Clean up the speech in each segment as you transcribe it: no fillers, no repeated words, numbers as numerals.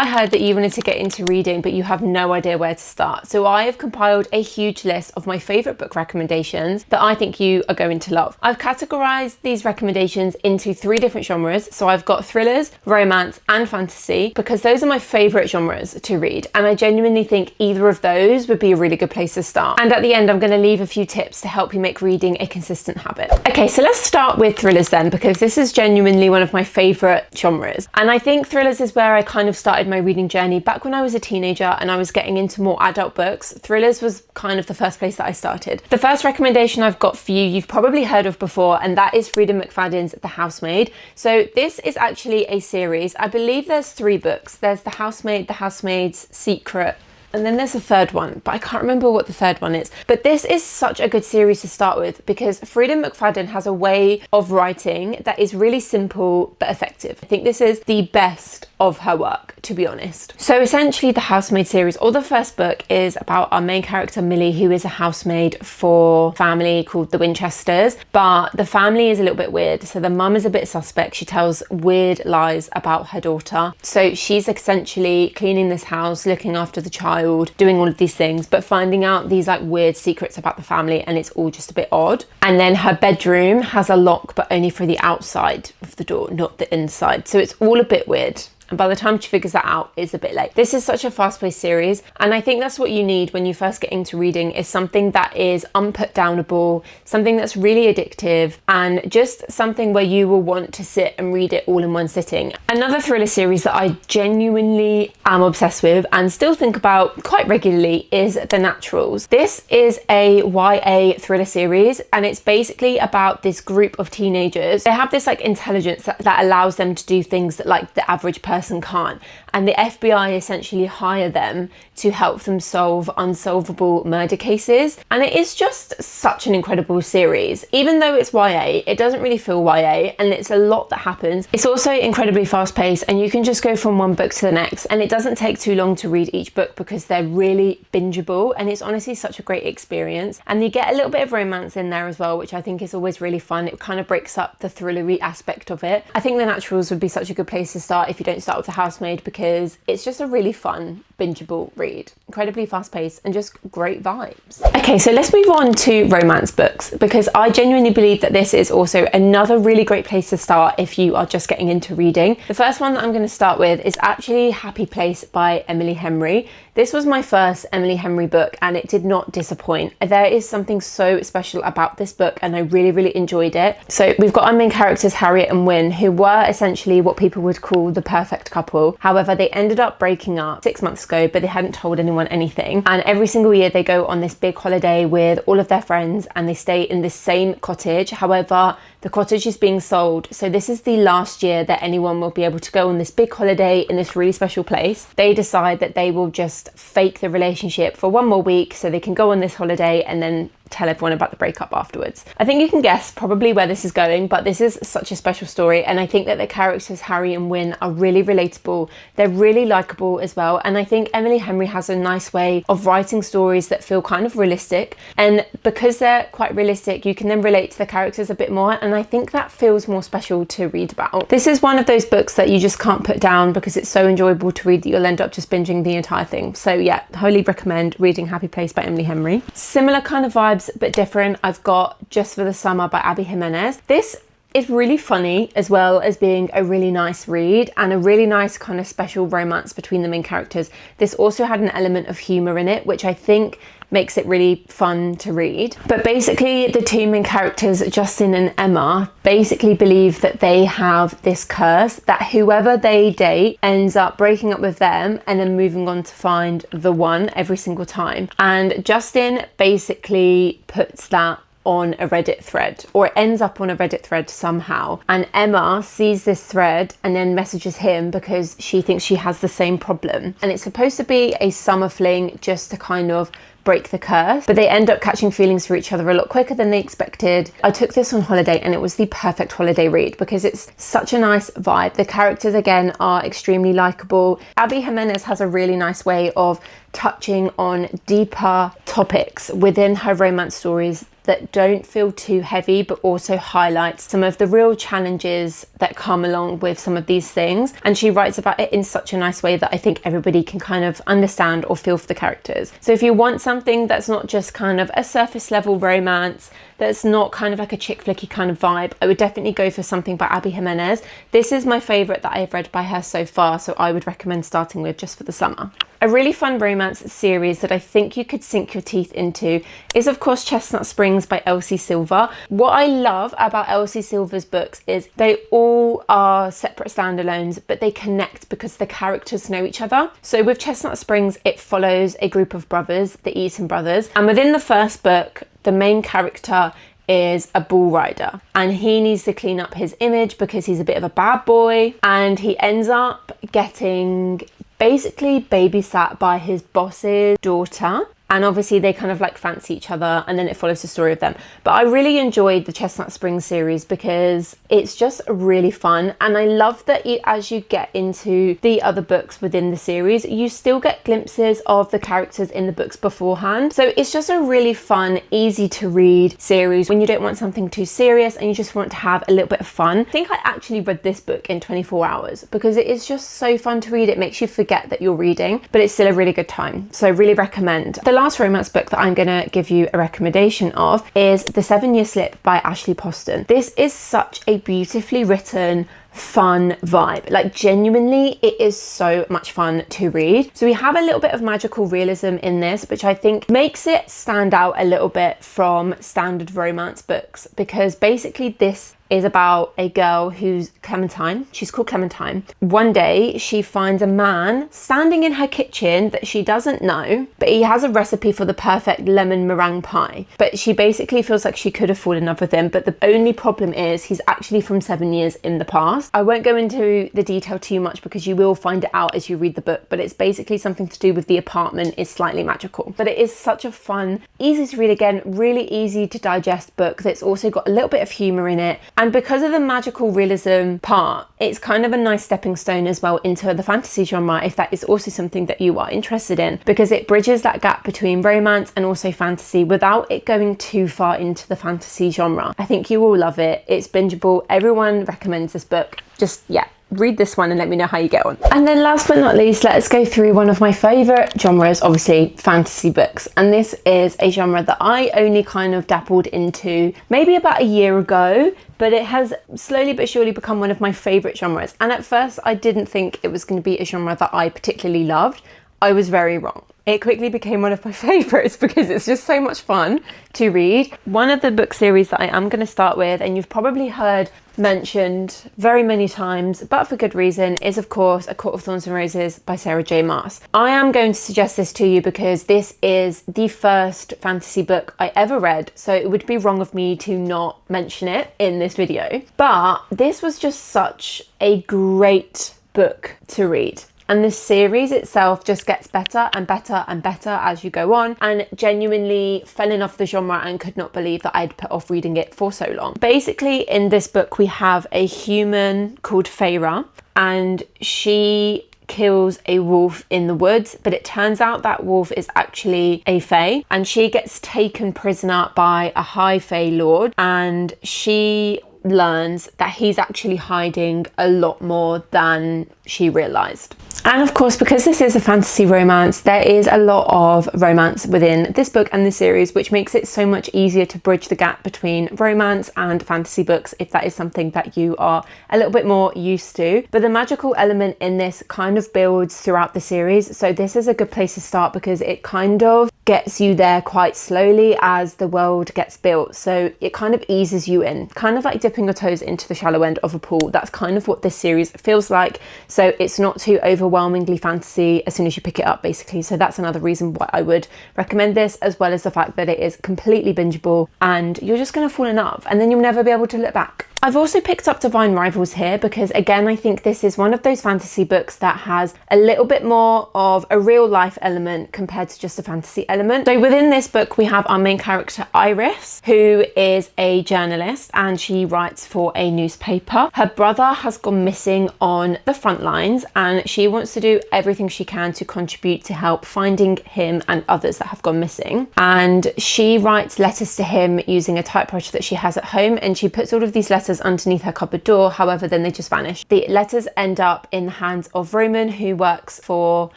I heard that you wanted to get into reading, but you have no idea where to start. So I have compiled a huge list of my favourite book recommendations that I think you are going to love. I've categorised these recommendations into 3 different genres. So I've got thrillers, romance and fantasy, because those are my favourite genres to read. And I genuinely think either of those would be a really good place to start. And at the end, I'm going to leave a few tips to help you make reading a consistent habit. Okay, so let's start with thrillers then, because this is genuinely one of my favourite genres. And I think thrillers is where I kind of started my reading journey back when I was a teenager and I was getting into more adult books. Thrillers was kind of the first place that I started. The first recommendation I've got for you, you've probably heard of before, and that is Freida McFadden's The Housemaid. So this is actually a series. I believe there's 3 books. There's The Housemaid, The Housemaid's Secret, and then there's a third one, but I can't remember what the third one is. But this is such a good series to start with because Freida McFadden has a way of writing that is really simple but effective. I think this is the best of her work, to be honest. So essentially the Housemaid series, or the first book, is about our main character Millie, who is a housemaid for a family called the Winchesters, but the family is a little bit weird. So the mum is a bit suspect. She tells weird lies about her daughter. So she's essentially cleaning this house, looking after the child, doing all of these things, but finding out these like weird secrets about the family, and it's all just a bit odd. And then her bedroom has a lock, but only for the outside of the door, not the inside. So it's all a bit weird. And by the time she figures that out, it's a bit late. This is such a fast-paced series, and I think that's what you need when you first get into reading, is something that is unputdownable, something that's really addictive, and just something where you will want to sit and read it all in one sitting. Another thriller series that I genuinely am obsessed with and still think about quite regularly is The Naturals. This is a YA thriller series, and it's basically about this group of teenagers. They have this like intelligence that allows them to do things that like the average person can't, and the FBI essentially hire them to help them solve unsolvable murder cases. And it is just such an incredible series. Even though it's YA, it doesn't really feel YA, and it's a lot that happens. It's also incredibly fast paced, and you can just go from one book to the next, and it doesn't take too long to read each book because they're really bingeable, and it's honestly such a great experience. And you get a little bit of romance in there as well, which I think is always really fun. It kind of breaks up the thrillery aspect of it. I think The Naturals would be such a good place to start if you don't start with The Housemaid, because it's just a really fun, bingeable read. Incredibly fast paced and just great vibes. Okay, so let's move on to romance books, because I genuinely believe that this is also another really great place to start if you are just getting into reading. The first one that I'm going to start with is actually Happy Place by Emily Henry. This was my first Emily Henry book, and it did not disappoint. There is something so special about this book, and I really, really enjoyed it. So we've got our main characters, Harriet and Wynne, who were essentially what people would call the perfect couple. However, they ended up breaking up 6 months ago, but they hadn't told anyone anything. And every single year they go on this big holiday with all of their friends, and they stay in the same cottage. However, the cottage is being sold, so this is the last year that anyone will be able to go on this big holiday in this really special place. They decide that they will just fake the relationship for 1 more week so they can go on this holiday and then tell everyone about the breakup afterwards. I think you can guess probably where this is going, but this is such a special story, and I think that the characters Harry and Wynne are really relatable. They're really likable as well, and I think Emily Henry has a nice way of writing stories that feel kind of realistic, and because they're quite realistic, you can then relate to the characters a bit more, and I think that feels more special to read about. This is one of those books that you just can't put down because it's so enjoyable to read that you'll end up just binging the entire thing. So yeah, highly recommend reading Happy Place by Emily Henry. Similar kind of vibes, but different, I've got Just for the Summer by Abby Jimenez. This is really funny as well as being a really nice read and a really nice kind of special romance between the main characters. This also had an element of humour in it, which I think makes it really fun to read. But basically the two main characters, Justin and Emma, basically believe that they have this curse that whoever they date ends up breaking up with them and then moving on to find the one every single time. And Justin basically puts that on a Reddit thread, or it ends up on a Reddit thread somehow, and Emma sees this thread and then messages him because she thinks she has the same problem. And it's supposed to be a summer fling just to kind of break the curse, but they end up catching feelings for each other a lot quicker than they expected. I took this on holiday and it was the perfect holiday read because it's such a nice vibe. The characters again are extremely likable. Abby Jimenez has a really nice way of touching on deeper topics within her romance stories that don't feel too heavy, but also highlights some of the real challenges that come along with some of these things. And she writes about it in such a nice way that I think everybody can kind of understand or feel for the characters. So if you want something that's not just kind of a surface level romance, that's not kind of like a chick flicky kind of vibe, I would definitely go for something by Abby Jimenez. This is my favorite that I have read by her so far, so I would recommend starting with just for the summer. A really fun romance series that I think you could sink your teeth into is of course Chestnut Springs by Elsie Silver. What I love about Elsie Silver's books is they all are separate standalones, but they connect because the characters know each other. So with Chestnut Springs, it follows a group of brothers, the Eaton brothers, and within the first book, the main character is a bull rider and he needs to clean up his image because he's a bit of a bad boy, and he ends up getting basically babysat by his boss's daughter. And obviously they kind of like fancy each other, and then it follows the story of them. But I really enjoyed the Chestnut Springs series because it's just really fun. And I love that as you get into the other books within the series, you still get glimpses of the characters in the books beforehand. So it's just a really fun, easy to read series when you don't want something too serious and you just want to have a little bit of fun. I think I actually read this book in 24 hours because it is just so fun to read. It makes you forget that you're reading, but it's still a really good time. So I really recommend. The last romance book that I'm going to give you a recommendation of is The 7-Year Slip by Ashley Poston. This is such a beautifully written, fun vibe. Like genuinely, it is so much fun to read. So we have a little bit of magical realism in this, which I think makes it stand out a little bit from standard romance books, because basically this is about a girl who's Clementine. She's called Clementine. One day she finds a man standing in her kitchen that she doesn't know, but he has a recipe for the perfect lemon meringue pie. But she basically feels like she could have fallen in love with him, but the only problem is he's actually from 7 years in the past. I won't go into the detail too much because you will find it out as you read the book, but it's basically something to do with the apartment is slightly magical. But it is such a fun, easy to read again, really easy to digest book that's also got a little bit of humour in it. And because of the magical realism part, it's kind of a nice stepping stone as well into the fantasy genre, if that is also something that you are interested in, because it bridges that gap between romance and also fantasy without it going too far into the fantasy genre. I think you will love it. It's bingeable. Everyone recommends this book. Just, yeah, read this one and let me know how you get on. And then last but not least, let's go through one of my favourite genres, obviously fantasy books. And this is a genre that I only kind of dabbled into maybe about a year ago, but it has slowly but surely become one of my favourite genres. And at first I didn't think it was going to be a genre that I particularly loved. I was very wrong. It quickly became one of my favourites because it's just so much fun to read. One of the book series that I am going to start with, and you've probably heard mentioned very many times, but for good reason, is of course A Court of Thorns and Roses by Sarah J Maas. I am going to suggest this to you because this is the first fantasy book I ever read, so it would be wrong of me to not mention it in this video. But this was just such a great book to read. And the series itself just gets better and better and better as you go on, and genuinely fell in love with the genre and could not believe that I'd put off reading it for so long. Basically, in this book, we have a human called Feyre, and she kills a wolf in the woods, but it turns out that wolf is actually a fae, and she gets taken prisoner by a high fae lord, and she learns that he's actually hiding a lot more than she realized. And of course, because this is a fantasy romance, there is a lot of romance within this book and the series, which makes it so much easier to bridge the gap between romance and fantasy books if that is something that you are a little bit more used to. But the magical element in this kind of builds throughout the series, so this is a good place to start because it kind of gets you there quite slowly as the world gets built. So it kind of eases you in, kind of like dipping your toes into the shallow end of a pool. That's kind of what this series feels like. So it's not too overwhelmingly fantasy as soon as you pick it up, basically. So that's another reason why I would recommend this, as well as the fact that it is completely bingeable and you're just going to fall in love and then you'll never be able to look back. I've also picked up Divine Rivals here because, again, I think this is one of those fantasy books that has a little bit more of a real life element compared to just a fantasy element. So within this book, we have our main character Iris, who is a journalist and she writes for a newspaper. Her brother has gone missing on the front lines and she wants to do everything she can to contribute to help finding him and others that have gone missing. And she writes letters to him using a typewriter that she has at home, and she puts all of these letters underneath her cupboard door. However, then they just vanish. The letters end up in the hands of Roman, who works for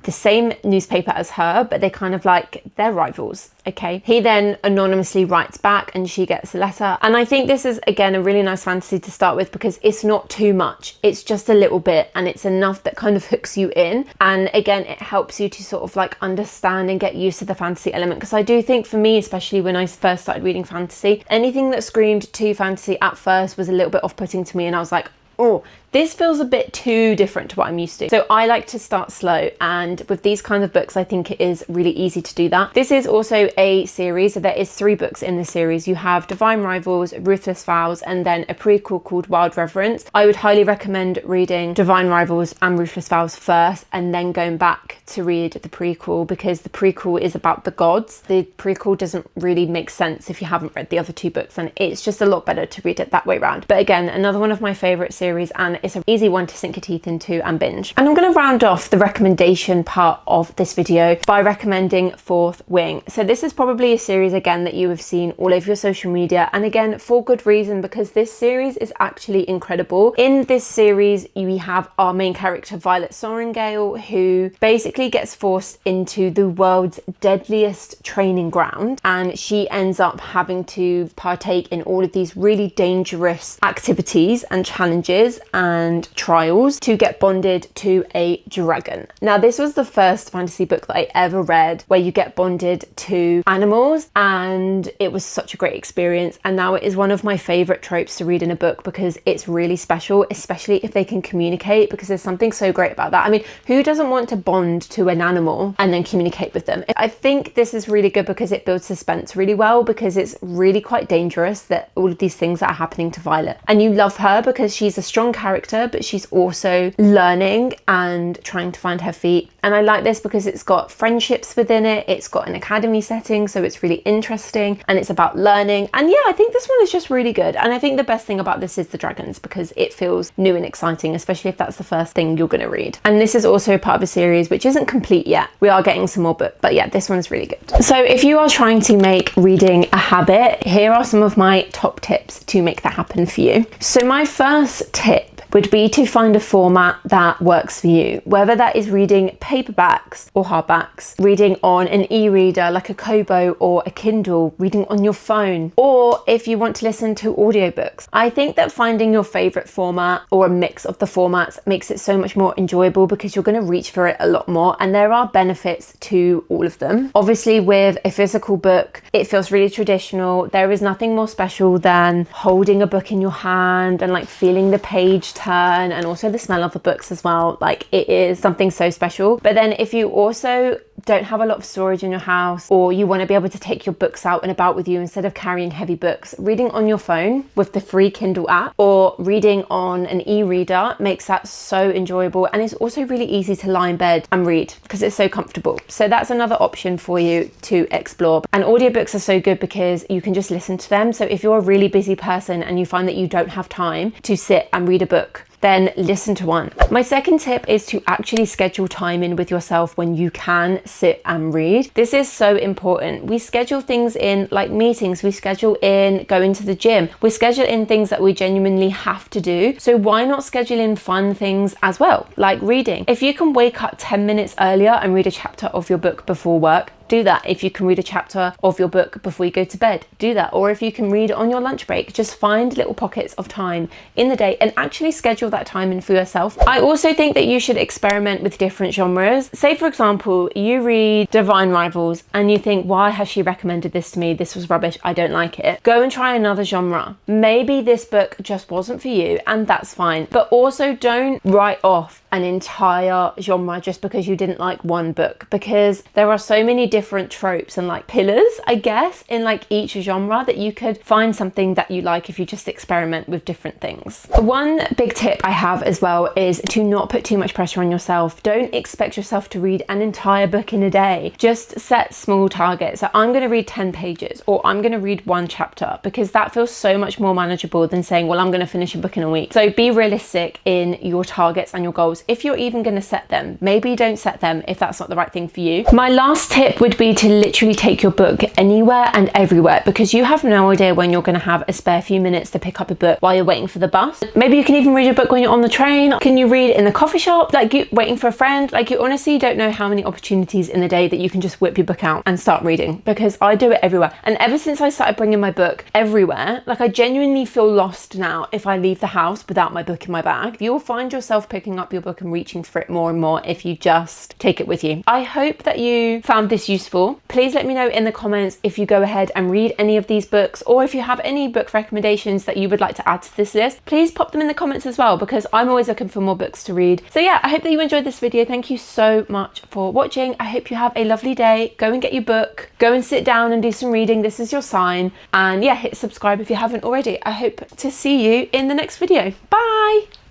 the same newspaper as her, but they kind of like, they're rivals. Okay, he then anonymously writes back and she gets a letter. And I think this is, again, a really nice fantasy to start with because it's not too much. It's just a little bit and it's enough that kind of hooks you in. And again, it helps you to sort of like understand and get used to the fantasy element. Because I do think for me, especially when I first started reading fantasy, anything that screamed to fantasy at first was a little bit off-putting to me. And I was like, oh, this feels a bit too different to what I'm used to. So I like to start slow, and with these kinds of books, I think it is really easy to do that. This is also a series, so there is 3 books in the series. You have Divine Rivals, Ruthless Vows, and then a prequel called Wild Reverence. I would highly recommend reading Divine Rivals and Ruthless Vows first, and then going back to read the prequel, because the prequel is about the gods. The prequel doesn't really make sense if you haven't read the other 2 books, and it's just a lot better to read it that way around. But again, another one of my favorite series, and it's an easy one to sink your teeth into and binge. And I'm going to round off the recommendation part of this video by recommending Fourth Wing. So this is probably a series, again, that you have seen all over your social media, and again, for good reason, because this series is actually incredible. In this series, we have our main character, Violet Sorrengail, who basically gets forced into the world's deadliest training ground, and she ends up having to partake in all of these really dangerous activities and challenges and trials to get bonded to a dragon. Now, this was the first fantasy book that I ever read where you get bonded to animals, and it was such a great experience. And now it is one of my favorite tropes to read in a book because it's really special, especially if they can communicate, because there's something so great about that. I mean, who doesn't want to bond to an animal and then communicate with them? I think this is really good because it builds suspense really well, because it's really quite dangerous that all of these things are happening to Violet. And you love her because she's a strong character, but she's also learning and trying to find her feet. And I like this because it's got friendships within it, it's got an academy setting, so it's really interesting, and it's about learning. And yeah, I think this one is just really good. And I think the best thing about this is the dragons, because it feels new and exciting, especially if that's the first thing you're going to read. And this is also part of a series which isn't complete yet. We are getting some more books, but yeah, this one's really good. So if you are trying to make reading a habit, here are some of my top tips to make that happen for you. So my first tip would be to find a format that works for you, whether that is reading paperbacks or hardbacks, reading on an e-reader like a Kobo or a Kindle, reading on your phone, or if you want to listen to audiobooks. I think that finding your favorite format or a mix of the formats makes it so much more enjoyable, because you're going to reach for it a lot more, and there are benefits to all of them. Obviously, with a physical book, it feels really traditional. There is nothing more special than holding a book in your hand and like feeling the page turn, and also the smell of the books as well. Like, it is something so special. But then if you also don't have a lot of storage in your house, or you want to be able to take your books out and about with you instead of carrying heavy books, reading on your phone with the free Kindle app or reading on an e-reader makes that so enjoyable. And it's also really easy to lie in bed and read because it's so comfortable. So that's another option for you to explore. And audiobooks are so good because you can just listen to them. So if you're a really busy person and you find that you don't have time to sit and read a book, then listen to one. My second tip is to actually schedule time in with yourself when you can sit and read. This is so important. We schedule things in, like meetings, we schedule in going to the gym, we schedule in things that we genuinely have to do. So why not schedule in fun things as well, like reading? If you can wake up 10 minutes earlier and read a chapter of your book before work, do that. If you can read a chapter of your book before you go to bed, do that. Or if you can read on your lunch break, just find little pockets of time in the day and actually schedule that time in for yourself. I also think that you should experiment with different genres. Say, for example, you read Divine Rivals and you think, why has she recommended this to me? This was rubbish. I don't like it. Go and try another genre. Maybe this book just wasn't for you, and that's fine. But also don't write off an entire genre just because you didn't like one book, because there are so many different tropes and like pillars, I guess, in like each genre that you could find something that you like if you just experiment with different things. One big tip I have as well is to not put too much pressure on yourself. Don't expect yourself to read an entire book in a day. Just set small targets. So I'm going to read 10 pages or I'm going to read one chapter, because that feels so much more manageable than saying, well, I'm going to finish a book in a week. So be realistic in your targets and your goals. If you're even going to set them, maybe don't set them if that's not the right thing for you. My last tip would be to literally take your book anywhere and everywhere, because you have no idea when you're going to have a spare few minutes to pick up a book while you're waiting for the bus. Maybe you can even read a book when you're on the train. Can you read in the coffee shop, like you waiting for a friend? Like, you honestly don't know how many opportunities in the day that you can just whip your book out and start reading, because I do it everywhere. And ever since I started bringing my book everywhere, like I genuinely feel lost now if I leave the house without my book in my bag. You'll find yourself picking up your book and reaching for it more and more if you just take it with you. I hope that you found this useful. Please let me know in the comments if you go ahead and read any of these books, or if you have any book recommendations that you would like to add to this list. Please pop them in the comments as well, because I'm always looking for more books to read. So yeah, I hope that you enjoyed this video. Thank you so much for watching. I hope you have a lovely day. Go and get your book, go and sit down and do some reading. This is your sign. And yeah, hit subscribe if you haven't already. I hope to see you in the next video. Bye.